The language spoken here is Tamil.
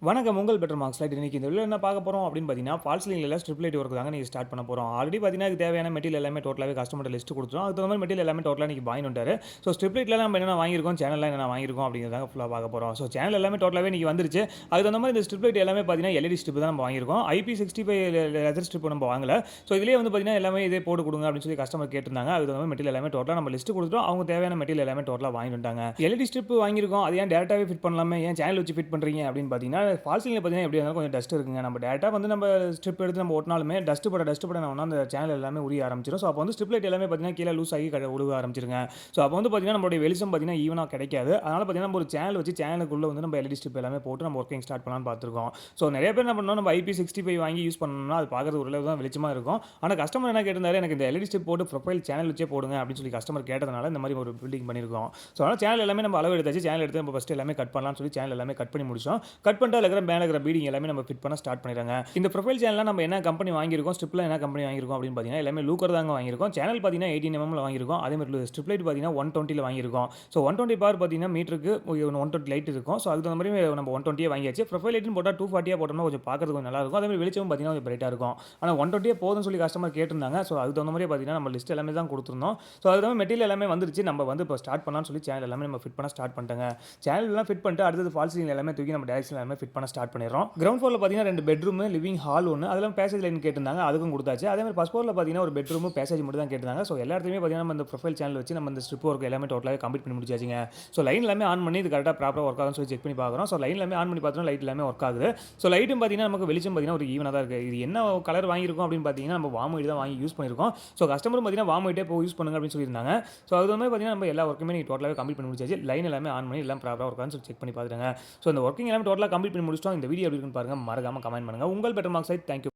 வணக்கம். உங்கள் பெட்டர் மார்க்ஸ் லைட். இன்னைக்கு இந்த வீடியோல என்ன பார்க்க போறோம் அப்படின்னு பார்த்தீங்கன்னா, ஃபால்ஸ் லைன்ல ஸ்ட்ரிப் லைட் ஒர்க் தாங்க இன்னைக்கு ஸ்டார்ட் பண்ண போறோம். ஆல்ரெடி பார்த்தீங்கன்னா, அதுக்கு தேவையான மெட்டீரியல் எல்லாமே டோட்டலாவே கஸ்டமர்ட்ட லிஸ்ட் குடுத்துட்டோம். அதுக்கு தகுந்த மாரி மெட்டீரியல் எல்லாமே டோட்டலா இன்னைக்கு வாங்கிட்டு வந்துட்டாரு. ஸோ ஸ்ட்ரிப் லைட்ல நம்ம என்னென்ன வாங்கியிருக்கோம், சேனல்ல என்னென்ன வாங்கியிருக்கோம் அப்படிங்கிறதாங்க ஃபுல்லா பார்க்க போறோம். ஸோ சேனல் எல்லாமே டோட்டலாவே இன்னைக்கு வந்துருச்சு. அதுக்கு தகுந்த மாரி இந்த ஸ்ட்ரிப் லைட் எல்லாமே பார்த்தீங்கன்னா, எல்இடி ஸ்ட்ரிப் தான் நம்ம வாங்கியிருக்கோம். IP65 லெதர் ஸ்ட்ரிப் நம்ம வாங்கல. ஸோ இதுலயே வந்து பார்த்தீங்கன்னா, எல்லாமே இதே போட்டு குடுங்க அப்படின்னு சொல்லி கஸ்டமர் கேட்டிருந்தாங்க. அதுக்கு தகுந்த மாரி மெட்டீரியல் எல்லாமே டோட்டலா நம்ம லிஸ்ட் குடுத்துட்டோம். அவங்க தேவையான மெட்டீரியல் எல்லாமே டோட்டலா வாங்கிட்டு வந்துட்டாங்க. எல்இடி ஸ்ட்ரிப் வாங்கியிருக்கோம். அது ஏன் டைரக்ட்டாவே ஃபிட் பண்ணலாமே, ஏன் சேனல் வச்சு ஃபிட் பண்றீங்க அப்படின்னு பார்த்தீங்கன்னா, ஃபால்ஸ் லைன்ல பார்த்தீங்கன்னா எப்படியா இருந்தாலும் கொஞ்சம் டஸ்ட் இருக்குங்க. நம்ம டேரக்ட்டா வந்து நம்ம ஸ்ட்ரிப் எடுத்து நம்ம ஒட்டினாலுமே டஸ்ட் பட என்ன ஆகும்னா, அந்த சேனல் எல்லாமே உரிய ஆரம்பிச்சிரும். ஸோ அப்போ வந்து ஸ்ட்ரிப் லைட் எல்லாமே பார்த்தீங்கன்னா, கீழ லூஸ் ஆகி உழுக ஆரம்பிச்சிருங்க. ஸோ அப்போ வந்து பார்த்தீங்கன்னா, நம்மளுடைய வெளிச்சம் பார்த்தீங்கன்னா, ஈவனா கிடைக்காது. அதனால பார்த்தீங்கன்னா, நம்ம ஒரு சேனல் வச்சு சேனலுக்குள்ள வந்து நம்ம எல்இடி ஸ்ட்ரிப் எல்லாமே போட்டு நம்ம ஒர்க்கிங் ஸ்டார்ட் பண்ணலாம்னு பார்த்துருக்கோம். ஸோ நெறைய பேர் என்ன பண்ணோம், நம்ம IP65 வாங்கி யூஸ் பண்ணோம்னா, அது பார்க்கறதுக்கு ஓரளவு தான் வெளிச்சமா இருக்கும். ஆனா கஸ்டமர் என்ன கேட்டிருந்தாரு, எனக்கு இந்த எல்இடி ஸ்ட்ரிப் போட்டு ப்ரொஃபைல் சேனல் வச்சே போடுங்க அப்படின்னு சொல்லி கஸ்டமர் கேட்டதுனால இந்த மாதிரி ஒரு பில்டிங் பண்ணியிருக்கோம். ஸோ அதனால சேனல் எல்லாமே நம்ம அளவு எடுத்தாச்சு. சேனல் எடுத்து நம்ம ஃபர்ஸ்ட் எல்லாமே கட் பண்ணலாம்னு சொல்லி சேனல் எல்லாமே கட் பண்ணி முடிச்சோம். கட் பண்ணிட்டு அதுல இருக்கிற மேல இருக்கிற பீடிங் எல்லாமே நம்ம ஃபிட் பண்ண ஸ்டார்ட் பண்ணிடுறாங்க. இந்த ப்ரொஃபைல் சேனல்ல நம்ம என்ன கம்பெனி வாங்கியிருக்கோம், ஸ்ட்ரிப்ல என்ன கம்பெனி வாங்கியிருக்கோம் அப்படின்னு பார்த்தீங்கன்னா, எல்லாமே லூக்கர் தாங்க வாங்கியிருக்கோம். சேனல் பார்த்தீங்கன்னா 18 mmல வாங்கியிருக்கோம். அதே மாதிரி ஸ்ட்ரிப் லைட் பார்த்தீங்கன்னா 120ல வாங்கியிருக்கோம். ஸோ 120 பவர் பார்த்தீங்கன்னா மீட்டருக்கு 120 லைட் இருக்கும். ஸோ அதுக்கு தகுந்த மாதிரி நம்ம 120 வாங்கியாச்சு. ப்ரொஃபைல் லைட்னு போட்டா 240 போட்டோம்னா கொஞ்சம் பார்க்கறதுக்கு கொஞ்சம் நல்லா இருக்கும். அதே மாதிரி வெளிச்சமும் பார்த்தீங்கன்னா கொஞ்சம் பிரைட்டா இருக்கும். ஆனா 120 போதும்னு சொல்லி கஸ்டமர் கேட்டிருந்தாங்க. ஸோ அதுக்கு தகுந்த மாதிரி பார்த்தீங்கன்னா நம்ம லிஸ்ட் எல்லாமே தான் குடுத்துருந்தோம். ஸோ அதுக்கு தகுந்த மெட்டீரியல் எல்லாமே வந்துருச்சு. நம்ம வந்து இப்போ ஸ்டார்ட் பண்ணலாம்னு சொல்லி சேனல் எல்லாமே நம்ம ஃபிட் பண்ண ஸ்டார்ட் பண்ணிட்டோங்க. சேனல் எல்லாம் ஃபிட் பண்ணிட்டு அடுத்தது ஃபால்ஸ் சீலிங் எல்லாமே தூக்கி நம்ம டைரக்ஷன் எல்லாமே ஃபிட் பண்ண ஸ்டார்ட் பண்ணிடுறோம். கிரவுண்ட் ஃப்ளோர்ல பார்த்தீங்கன்னா 2 பெட்ரூம், லிவிங் ஹால் ஒன்னு. அதெல்லாம் பேசேஜ் லைன் கேட்டிருந்தாங்க. அதுக்கும் குடுத்தாச்சு. அதே மாதிரி ஃபர்ஸ்ட் ஃப்ளோர்ல பார்த்தீங்கன்னா ஒரு பெட்ரூம், பேசேஜ் மட்டும் தான் கேட்டிருந்தாங்க. ஸோ எல்லா இடத்துலயுமே பார்த்தீங்கன்னா நம்ம இந்த ப்ரொஃபைல் சேனல் வச்சு நம்ம இந்த ஸ்ட்ரிப் ஒர்க் எல்லாமே டோட்டலாவே கம்ப்ளீட் பண்ணி முடிச்சாச்சுங்க. ஸோ லைன் எல்லாமே ஆன் பண்ணி இது கரெக்ட்டா ப்ராப்பரா ஒர்க் ஆகுதுன்னு சொல்லி செக் பண்ணி பார்க்குறோம். ஸோ லைன் எல்லாமே ஆன் பண்ணி பார்த்தோம்னா லைட் எல்லாமே ஒர்க் ஆகுது. ஸோ லைட்டும் பார்த்தீங்கன்னா நமக்கு வெளிச்சம் பார்த்தீங்கன்னா ஒரு ஈவனா தான் இருக்கு. இது என்ன கலர் வாங்கியிருக்கோம் அப்படின்னு பார்த்தீங்கன்னா நம்ம வார்ம் ஒயிட் தான் வாங்கி யூஸ் பண்ணியிருக்கோம். ஸோ கஸ்டமரும் பார்த்தீங்கன்னா வார்ம் ஒயிட்டே போய் யூஸ் பண்ணுங்க அப்படின்னு சொல்லியிருந்தாங்க. ஸோ அது வந்து பார்த்தீங்கன்னா நம்ம எல்லா ஒர்க்குமே நீங்க டோட்டலாவே கம்ப்ளீட் பண்ணி முடிச்சாச்சு. லைன் எல்லாமே ஆன் பண்ணி எல்லாம் ப்ராப்பரா ஒர்க் ஆகுதுன்னு சொல்லி செக் பண்ணி பார்த்துட்டேங்க. ஸோ இந்த ஒர்க்கிங் எல்லாமே டோட்டலா கம்ப்ளீட் பண்ணி முடிச்சிட்டோம். இந்த வீடியோ எப்படி இருக்குன்னு பாருங்க. மறக்காம கமெண்ட் பண்ணுங்க. உங்கள் better marks site. Thank you.